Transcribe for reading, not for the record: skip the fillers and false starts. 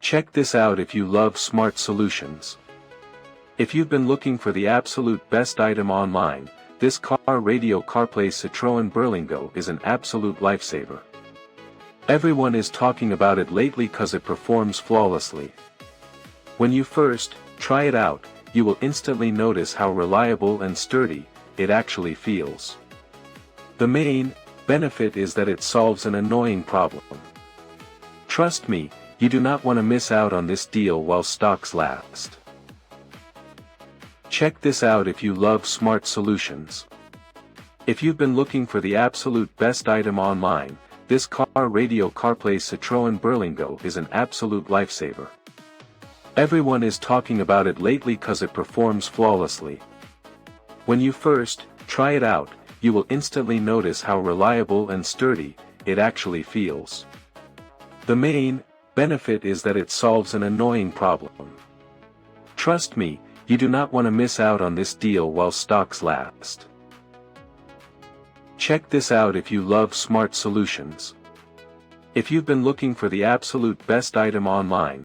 Check this out if you love smart solutions. If you've been looking for the absolute best item online, this car radio CarPlay Citroen Berlingo is an absolute lifesaver. Everyone is talking about it lately cause it performs flawlessly. When you first try it out, you will instantly notice how reliable and sturdy it actually feels. The main benefit is that it solves an annoying problem. Trust me, you do not want to miss out on this deal while stocks last. Check this out if you love smart solutions. If you've been looking for the absolute best item online, this car radio CarPlay Citroen Berlingo is an absolute lifesaver. Everyone is talking about it lately cause it performs flawlessly. When you first try it out, you will instantly notice how reliable and sturdy it actually feels. The main benefit is that it solves an annoying problem. Trust me, you do not want to miss out on this deal while stocks last. Check this out if you love smart solutions. If you've been looking for the absolute best item online,